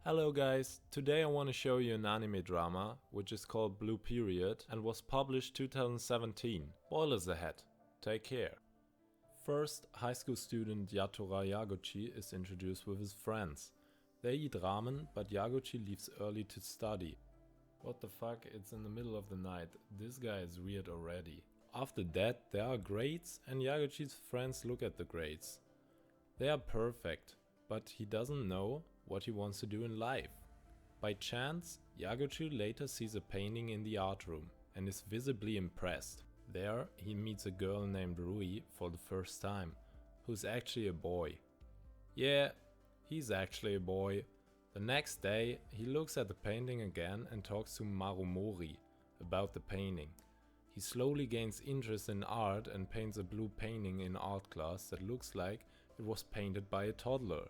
Hello guys, today I want to show you an anime drama which is called Blue Period and was published 2017. Spoilers ahead, take care. First, high school student Yatora Yaguchi is introduced with his friends. They eat ramen, but Yaguchi leaves early to study. What the fuck, it's in the middle of the night, this guy is weird already. After that there are grades and Yaguchi's friends look at the grades. They are perfect, but he doesn't know what he wants to do in life. By chance, Yaguchi later sees a painting in the art room and is visibly impressed. There he meets a girl named Rui for the first time, who's actually a boy. Yeah, he's actually a boy. The next day he looks at the painting again and talks to Marumori about the painting. He slowly gains interest in art and paints a blue painting in art class that looks like it was painted by a toddler.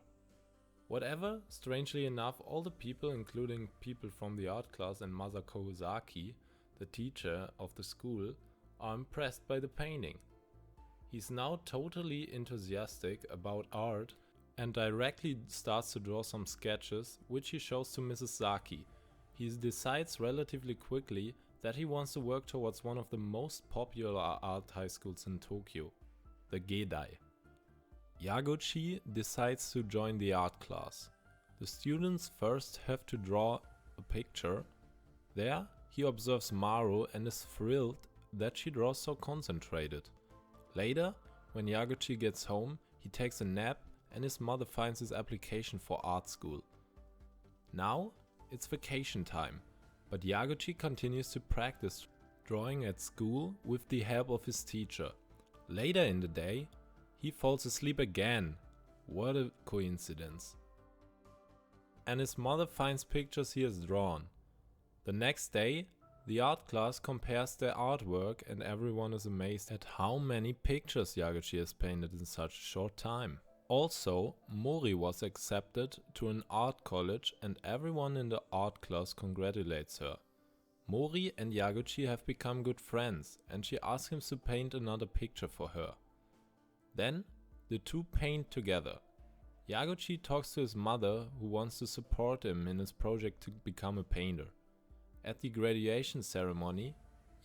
Whatever, strangely enough, all the people, including people from the art class and Masako Ozaki, the teacher of the school, are impressed by the painting. He's now totally enthusiastic about art and directly starts to draw some sketches, which he shows to Mrs. Saki. He decides relatively quickly that he wants to work towards one of the most popular art high schools in Tokyo, the Geidai. Yaguchi decides to join the art class. The students first have to draw a picture. There, he observes Maru and is thrilled that she draws so concentrated. Later, when Yaguchi gets home, he takes a nap and his mother finds his application for art school. Now, it's vacation time, but Yaguchi continues to practice drawing at school with the help of his teacher. Later in the day, he falls asleep again. What a coincidence. And his mother finds pictures he has drawn. The next day, the art class compares their artwork and everyone is amazed at how many pictures Yaguchi has painted in such a short time. Also, Mori was accepted to an art college and everyone in the art class congratulates her. Mori and Yaguchi have become good friends and she asks him to paint another picture for her. Then, the two paint together. Yaguchi talks to his mother who wants to support him in his project to become a painter. At the graduation ceremony,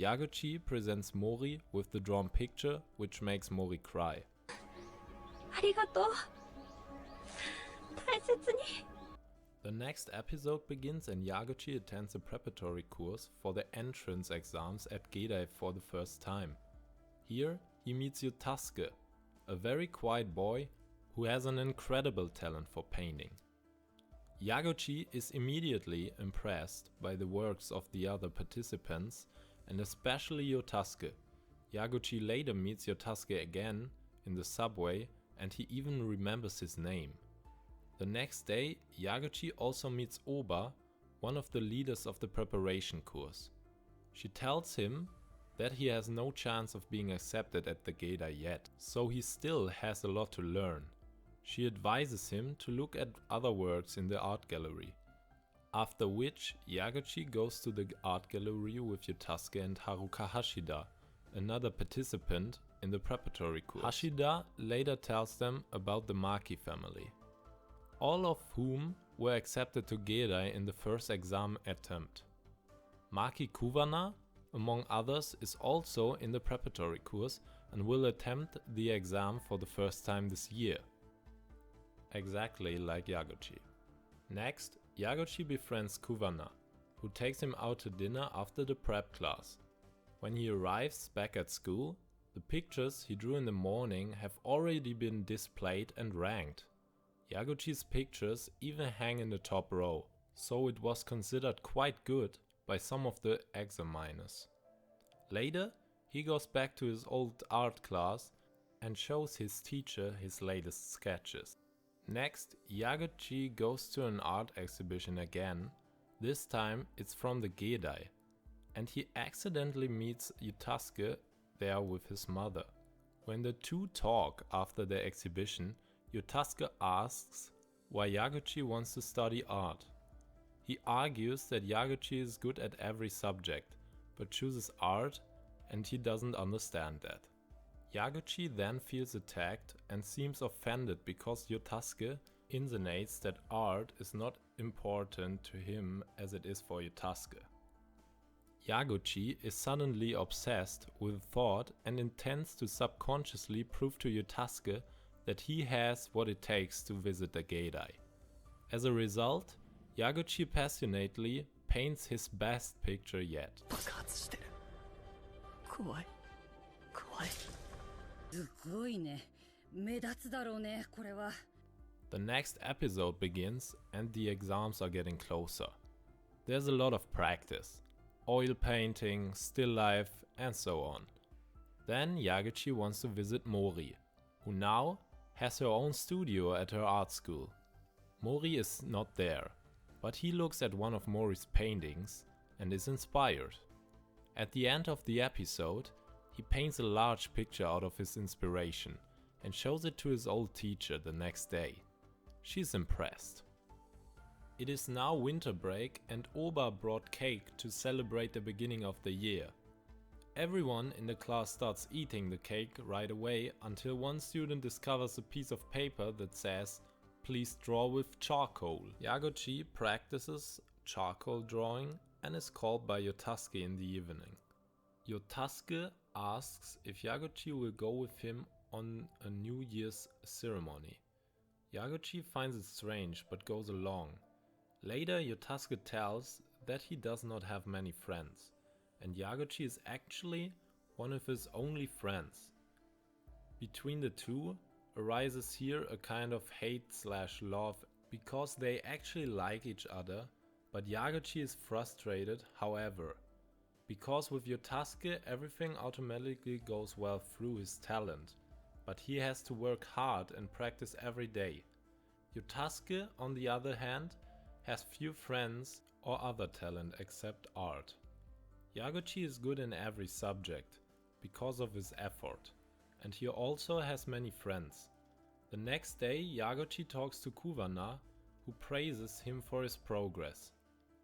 Yaguchi presents Mori with the drawn picture, which makes Mori cry. The next episode begins and Yaguchi attends a preparatory course for the entrance exams at Geidai for the first time. Here, he meets Yutasuke, a very quiet boy who has an incredible talent for painting. Yaguchi is immediately impressed by the works of the other participants and especially Yutasuke. Yaguchi later meets Yutasuke again in the subway and he even remembers his name. The next day, Yaguchi also meets Oba, one of the leaders of the preparation course. She tells him that he has no chance of being accepted at the Geidai yet, so he still has a lot to learn. She advises him to look at other works in the art gallery. After which, Yaguchi goes to the art gallery with Yutasuke and Haruka Hashida, another participant in the preparatory course. Hashida later tells them about the Maki family, all of whom were accepted to Geidai in the first exam attempt. Maki Kuwana, among others, is also in the preparatory course and will attempt the exam for the first time this year. Exactly like Yaguchi. Next, Yaguchi befriends Kuwana, who takes him out to dinner after the prep class. When he arrives back at school, the pictures he drew in the morning have already been displayed and ranked. Yaguchi's pictures even hang in the top row, so it was considered quite good by some of the examiners. Later, he goes back to his old art class and shows his teacher his latest sketches. Next, Yaguchi goes to an art exhibition again. This time it's from the Geidai, and he accidentally meets Yutasuke there with his mother. When the two talk after the exhibition, Yutasuke asks why Yaguchi wants to study art. He argues that Yaguchi is good at every subject, but chooses art and he doesn't understand that. Yaguchi then feels attacked and seems offended because Yutasuke insinuates that art is not important to him as it is for Yutasuke. Yaguchi is suddenly obsessed with thought and intends to subconsciously prove to Yutasuke that he has what it takes to visit the Geidai. As a result, Yaguchi passionately paints his best picture yet. The next episode begins and the exams are getting closer. There's a lot of practice. Oil painting, still life, and so on. Then Yaguchi wants to visit Mori, who now has her own studio at her art school. Mori is not there, but he looks at one of Mori's paintings and is inspired. At the end of the episode, he paints a large picture out of his inspiration and shows it to his old teacher the next day. She's impressed. It is now winter break and Oba brought cake to celebrate the beginning of the year. Everyone in the class starts eating the cake right away until one student discovers a piece of paper that says, "Please draw with charcoal." Yaguchi practices charcoal drawing and is called by Yutasuke in the evening. Yutasuke asks if Yaguchi will go with him on a New Year's ceremony. Yaguchi finds it strange but goes along. Later, Yutasuke tells that he does not have many friends, and Yaguchi is actually one of his only friends. Between the two arises here a kind of hate/love because they actually like each other, but Yaguchi is frustrated, however, because with Yutasuke everything automatically goes well through his talent, but he has to work hard and practice every day. Yutasuke, on the other hand, has few friends or other talent except art. Yaguchi is good in every subject because of his effort, and he also has many friends. The next day, Yaguchi talks to Kuwana, who praises him for his progress.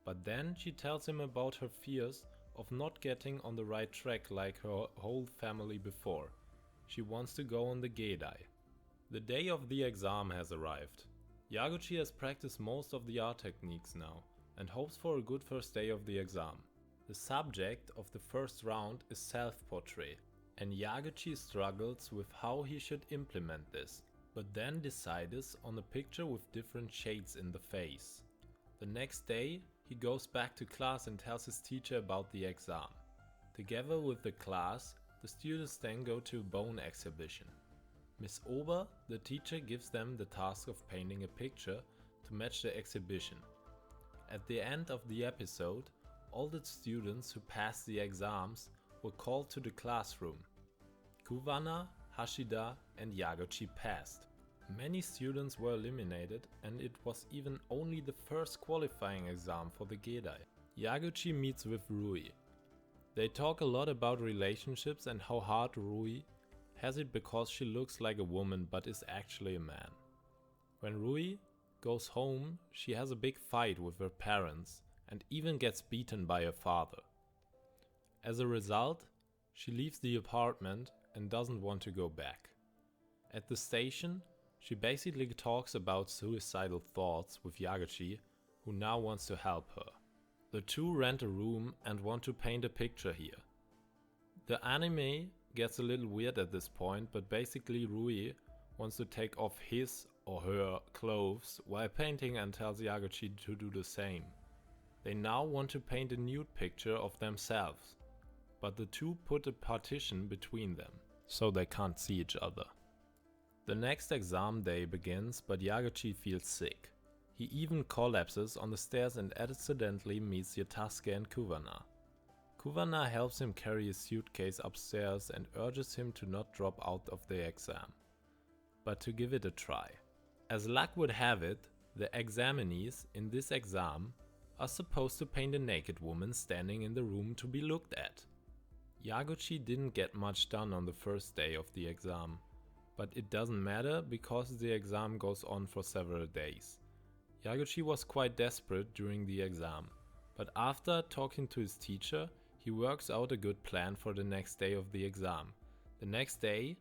But then she tells him about her fears of not getting on the right track like her whole family before. She wants to go on the Geidai. The day of the exam has arrived. Yaguchi has practiced most of the art techniques now and hopes for a good first day of the exam. The subject of the first round is self-portrait, and Yaguchi struggles with how he should implement this, but then decides on a picture with different shades in the face. The next day, he goes back to class and tells his teacher about the exam. Together with the class, the students then go to a bone exhibition. Miss Oba, the teacher, gives them the task of painting a picture to match the exhibition. At the end of the episode, all the students who passed the exams were called to the classroom. Kuwana, Hashida and Yaguchi passed. Many students were eliminated and it was even only the first qualifying exam for the Geidai. Yaguchi meets with Rui. They talk a lot about relationships and how hard Rui has it because she looks like a woman but is actually a man. When Rui goes home, she has a big fight with her parents and even gets beaten by her father. As a result, she leaves the apartment and doesn't want to go back. At the station, she basically talks about suicidal thoughts with Yaguchi, who now wants to help her. The two rent a room and want to paint a picture here. The anime gets a little weird at this point, but basically Rui wants to take off his or her clothes while painting and tells Yaguchi to do the same. They now want to paint a nude picture of themselves, but the two put a partition between them, so they can't see each other. The next exam day begins, but Yaguchi feels sick. He even collapses on the stairs and accidentally meets Yutasuke and Kuwana. Kuwana helps him carry his suitcase upstairs and urges him to not drop out of the exam, but to give it a try. As luck would have it, the examinees in this exam are supposed to paint a naked woman standing in the room to be looked at. Yaguchi didn't get much done on the first day of the exam, but it doesn't matter because the exam goes on for several days. Yaguchi was quite desperate during the exam, but after talking to his teacher, he works out a good plan for the next day of the exam. The next day,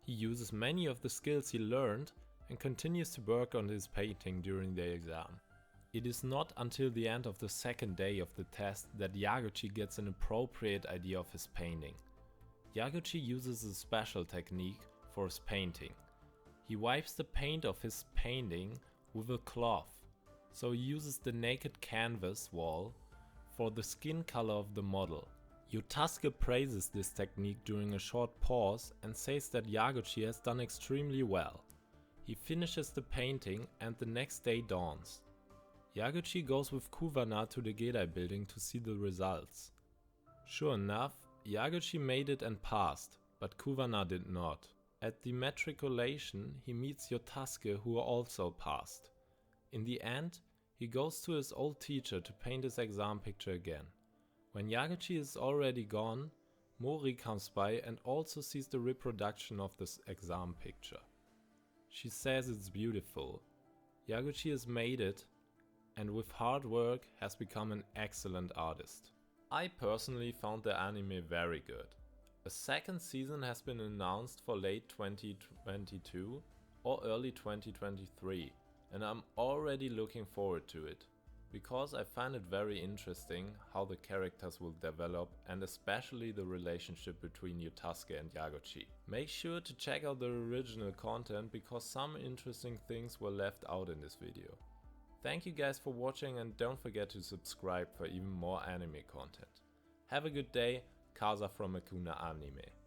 he uses many of the skills he learned and continues to work on his painting during the exam. It is not until the end of the second day of the test that Yaguchi gets an appropriate idea of his painting. Yaguchi uses a special technique for his painting. He wipes the paint of his painting with a cloth, so he uses the naked canvas wall for the skin color of the model. Yotasuke praises this technique during a short pause and says that Yaguchi has done extremely well. He finishes the painting and the next day dawns. Yaguchi goes with Kuwana to the Geidai building to see the results. Sure enough, Yaguchi made it and passed, but Kuwana did not. At the matriculation, he meets Yotasuke, who also passed. In the end, he goes to his old teacher to paint his exam picture again. When Yaguchi is already gone, Mori comes by and also sees the reproduction of this exam picture. She says it's beautiful. Yaguchi has made it, and with hard work has become an excellent artist. I personally found the anime very good. A second season has been announced for late 2022 or early 2023, and I'm already looking forward to it, because I find it very interesting how the characters will develop and especially the relationship between Yotasuke and Yaguchi. Make sure to check out the original content because some interesting things were left out in this video. Thank you guys for watching and don't forget to subscribe for even more anime content. Have a good day. Kaza from Akuna Anime.